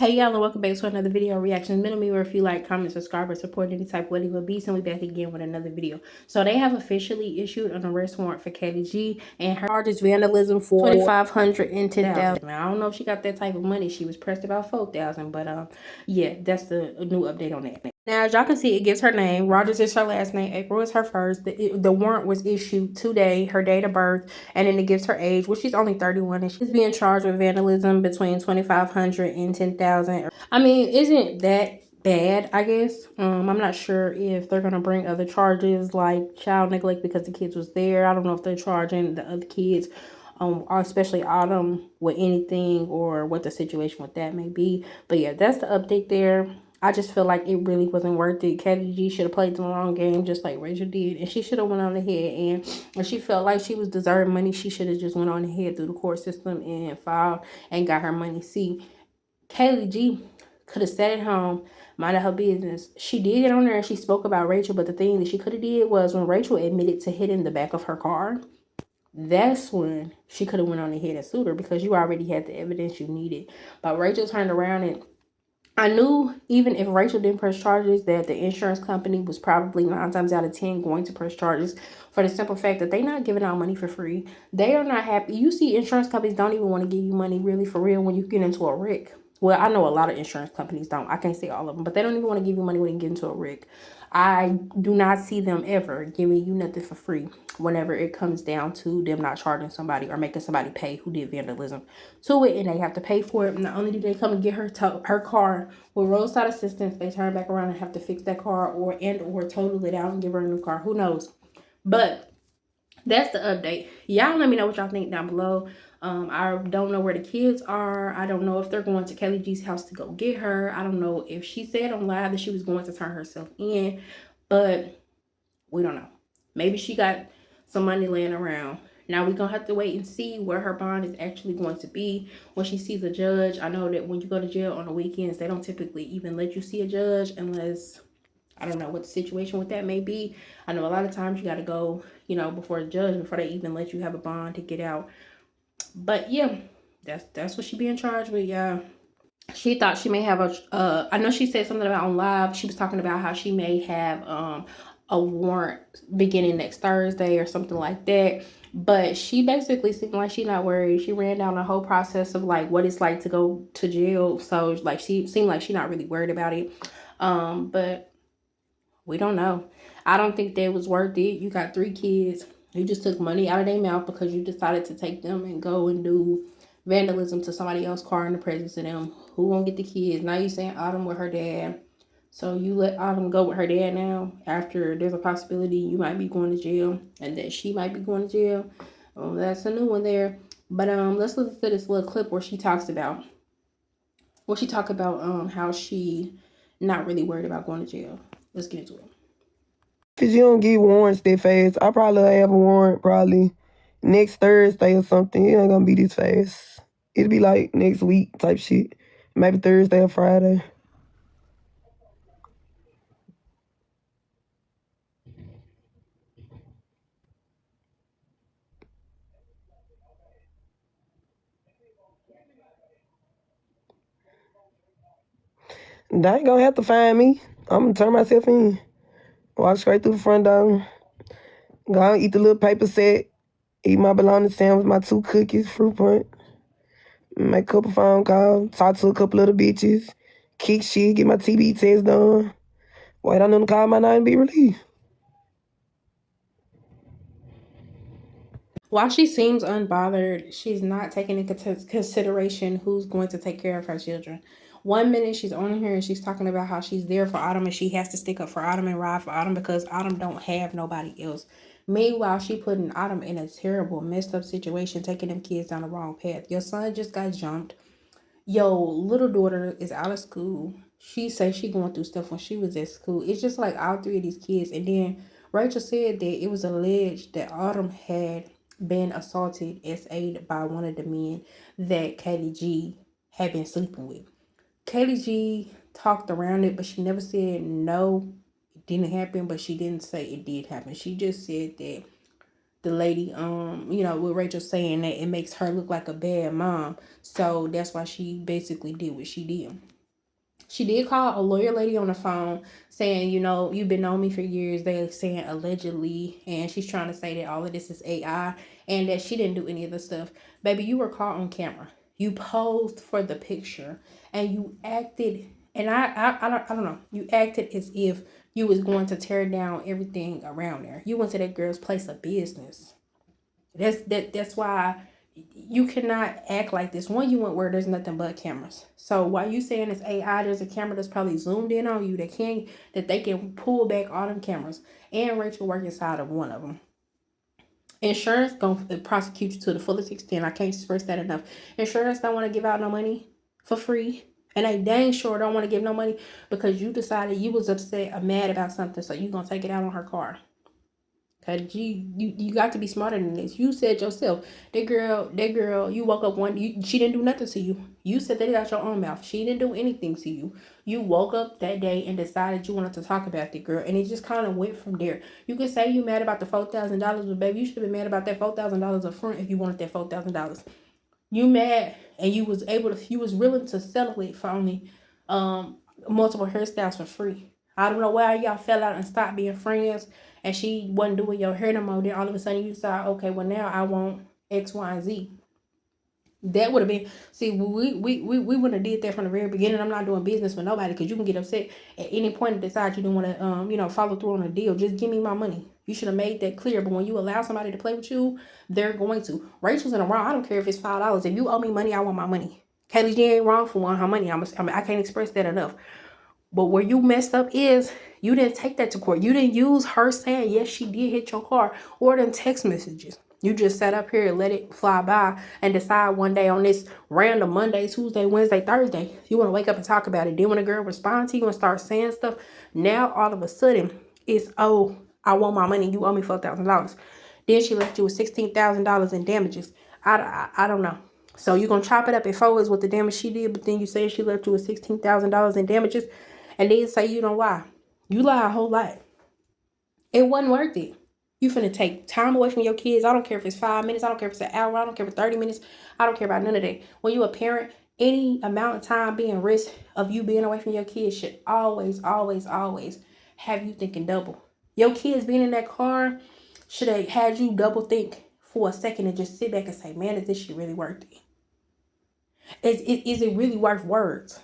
Hey y'all, and welcome back to another video reaction middle me, where if you like, comment, subscribe, or support any type of what it will be, and we back again with another video. So they have officially issued an arrest warrant for Kayleigh G, and her charge is vandalism for $2,500 and $10,000. I don't know if she got that type of money. She was pressed about $4,000, but yeah, that's the new update on that. Now, as y'all can see, it gives her name. Rogers is her last name. April is her first. The warrant was issued today, her date of birth, and then it gives her age, which she's only 31, and she's being charged with vandalism between $2,500 and $10,000. I mean, isn't that bad, I guess. I'm not sure if they're gonna bring other charges like child neglect because the kids was there. I don't know if they're charging the other kids, or especially Autumn, with anything, or what the situation with that may be. But yeah, that's the update there. I just feel like it really wasn't worth it. Kayleigh G should have played the long game just like Rachel did. And she should have went on ahead. And when she felt like she was deserving money, she should have just went on ahead through the court system and filed and got her money. See, Kayleigh G could have sat at home, minded her business. She did get on there and she spoke about Rachel. But the thing that she could have did was when Rachel admitted to hitting the back of her car, that's when she could have went on ahead and sued her, because you already had the evidence you needed. But Rachel turned around, and I knew even if Rachel didn't press charges, that the insurance company was probably 9 times out of 10 going to press charges, for the simple fact that they're not giving out money for free. They are not happy. You see, insurance companies don't even want to give you money really for real when you get into a wreck. Well, I know a lot of insurance companies don't. I can't say all of them, but they don't even want to give you money when you get into a wreck. I do not see them ever giving you nothing for free whenever it comes down to them not charging somebody or making somebody pay who did vandalism to it, and they have to pay for it. Not only do they come and get her car with roadside assistance, they turn back around and have to fix that car or total it out and give her a new car. Who knows? But that's the update. Y'all let me know what y'all think down below. I don't know where the kids are. I don't know if they're going to Kayleigh G's house to go get her. I don't know if she said on live that she was going to turn herself in, but we don't know. Maybe she got some money laying around. Now we're gonna have to wait and see where her bond is actually going to be when she sees a judge. I know that when you go to jail on the weekends, they don't typically even let you see a judge unless, I don't know what the situation with that may be. I know a lot of times you got to go, before a judge before they even let you have a bond to get out. But yeah, that's what she being charged with, y'all. She thought she may have I know she said something about on live. She was talking about how she may have a warrant beginning next Thursday or something like that. But she basically seemed like she not worried. She ran down the whole process of like what it's like to go to jail. So like she seemed like she not really worried about it. But we don't know. I don't think that was worth it. You got 3 kids. You just took money out of their mouth because you decided to take them and go and do vandalism to somebody else's car in the presence of them. Who gonna get the kids? Now you saying Autumn with her dad. So you let Autumn go with her dad now after there's a possibility you might be going to jail and that she might be going to jail. That's a new one there. But let's listen to this little clip where she talks about how she not really worried about going to jail. Let's get into it. Cause you don't get warrants that fast. I probably have a warrant probably next Thursday or something. It ain't gonna be this fast. It'll be like next week type shit. Maybe Thursday or Friday. They ain't gonna have to find me. I'm gonna turn myself in. Walk straight through the front door. Go and eat the little paper set. Eat my bologna sandwich, my 2 cookies, fruit punch. Make a couple phone calls. Talk to a couple other bitches. Kick shit. Get my TB test done. Wait on them to call my name and be relieved. While she seems unbothered, she's not taking into consideration who's going to take care of her children. 1 minute she's on here and she's talking about how she's there for Autumn and she has to stick up for Autumn and ride for Autumn because Autumn don't have nobody else. Meanwhile, she putting Autumn in a terrible, messed up situation, taking them kids down the wrong path. Your son just got jumped. Your little daughter is out of school. She says she going through stuff when she was at school. It's just like all 3 of these kids. And then Rachel said that it was alleged that Autumn had been assaulted as aided by one of the men that Kayleigh G had been sleeping with. Kayleigh G talked around it, but she never said no, it didn't happen, but she didn't say it did happen. She just said that the lady, you know, with Rachel saying that it makes her look like a bad mom. So that's why she basically did what she did. She did call a lawyer lady on the phone saying, you know, you've been on me for years. They're saying allegedly, and she's trying to say that all of this is AI and that she didn't do any of the stuff. Baby, you were caught on camera. You posed for the picture and you acted, and I don't know. You acted as if you was going to tear down everything around there. You went to that girl's place of business. That's why you cannot act like this. One, you went where there's nothing but cameras. So while you saying it's AI, there's a camera that's probably zoomed in on you that they can pull back all them cameras. And Rachel work inside of one of them. Insurance gonna prosecute you to the fullest extent. I can't express that enough. Insurance don't want to give out no money for free. And they dang sure don't want to give no money because you decided you was upset or mad about something, so you gonna take it out on her car. Cause you got to be smarter than this. You said yourself, that girl, you woke up she didn't do nothing to you. You said that out your own mouth. She didn't do anything to you. You woke up that day and decided you wanted to talk about the girl, and it just kind of went from there. You could say you mad about the $4,000, but baby, you should have been mad about that $4,000 up front if you wanted that $4,000. You mad and you was willing to settle it for only multiple hairstyles for free. I don't know why y'all fell out and stopped being friends and she wasn't doing your hair no more. Then all of a sudden you decide, okay, well now I want X, Y, and Z. That would have been, see, we wouldn't have did that from the very beginning. I'm not doing business with nobody because you can get upset at any point and decide you don't want to, follow through on a deal. Just give me my money. You should have made that clear. But when you allow somebody to play with you, they're going to. Rachel's in the wrong. I don't care if it's $5. If you owe me money, I want my money. Kayleigh G ain't wrong for wanting her money. I can't express that enough. But where you messed up is you didn't take that to court. You didn't use her saying, yes, she did hit your car, or them text messages. You just sat up here and let it fly by and decide one day on this random Monday, Tuesday, Wednesday, Thursday, you want to wake up and talk about it. Then when a girl responds to you and start saying stuff, now all of a sudden it's, oh, I want my money. You owe me $4,000. Then she left you with $16,000 in damages. I don't know. So you're going to chop it up at 4 is what the damage she did, but then you say she left you with $16,000 in damages. And then say you don't lie. You lie a whole lot. It wasn't worth it. You finna take time away from your kids. I don't care if it's 5 minutes. I don't care if it's an hour. I don't care if it's 30 minutes. I don't care about none of that. When you're a parent, any amount of time being risk of you being away from your kids should always, always, always have you thinking double. Your kids being in that car should have had you double think for a second and just sit back and say, man, is this shit really worth it? Is it really worth words?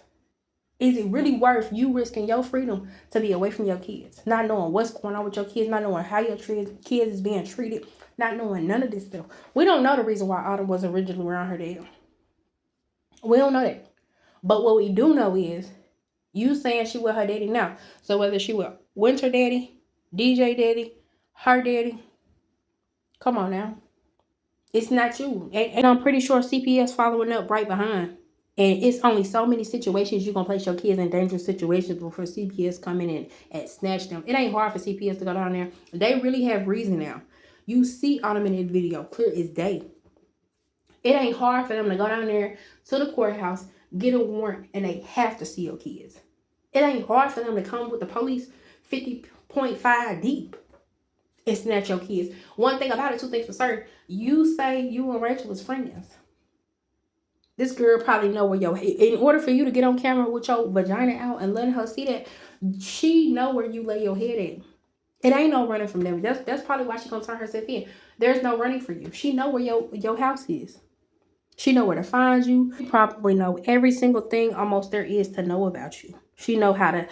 Is it really worth you risking your freedom to be away from your kids? Not knowing what's going on with your kids, not knowing how your kids is being treated, not knowing none of this stuff. We don't know the reason why Autumn was originally around her dad. We don't know that. But what we do know is you saying she with her daddy now. So whether she with Winter daddy, DJ daddy, her daddy, come on now. It's not you. And I'm pretty sure CPS following up right behind. And it's only so many situations you're going to place your kids in dangerous situations before CPS come in and snatch them. It ain't hard for CPS to go down there. They really have reason now. You see Autumn in the video, clear as day. It ain't hard for them to go down there to the courthouse, get a warrant, and they have to see your kids. It ain't hard for them to come with the police 50.5 deep and snatch your kids. One thing about it, two things for certain. You say you and Rachel was friends. This girl probably know where in order for you to get on camera with your vagina out and letting her see that, she know where you lay your head at. It ain't no running from them. That's probably why she gonna turn herself in. There's no running for you. She know where your house is. She know where to find you. She probably know every single thing almost there is to know about you. She know how to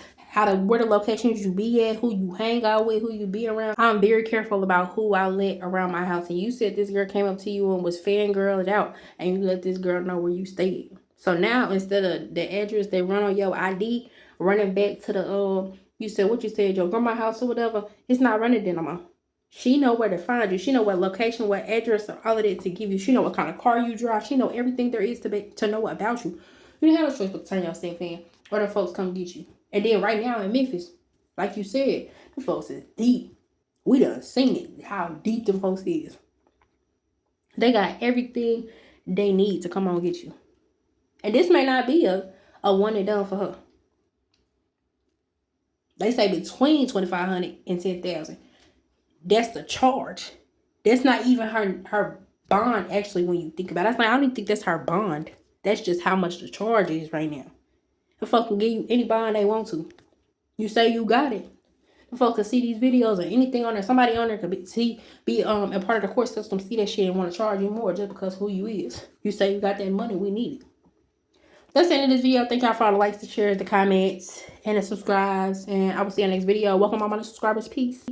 where the locations you be at, who you hang out with, who you be around. I'm very careful about who I let around my house. And you said this girl came up to you and was fangirled out, and you let this girl know where you stayed. So now instead of the address they run on your ID, running back to the you said what you said, your grandma's house or whatever, it's not running there no more. She know where to find you. She know what location, what address, all of that to give you. She know what kind of car you drive. She know everything there is to know about you. You don't have no choice but to turn yourself in, or the folks come get you. And then right now in Memphis, like you said, the folks is deep. We done seen it, how deep them folks is. They got everything they need to come on get you. And this may not be a one and done for her. They say between $2,500 and $10,000. That's the charge. That's not even her bond, actually, when you think about it. That's like, I don't even think that's her bond. That's just how much the charge is right now. The fuck can give you any bond they want to. You say you got it. The folks can see these videos or anything on there. Somebody on there could be a part of the court system, see that shit and want to charge you more just because who you is. You say you got that money, we need it. That's the end of this video. Thank y'all for all the likes, the shares, the comments, and the subscribes. And I will see you in the next video. Welcome all my subscribers. Peace.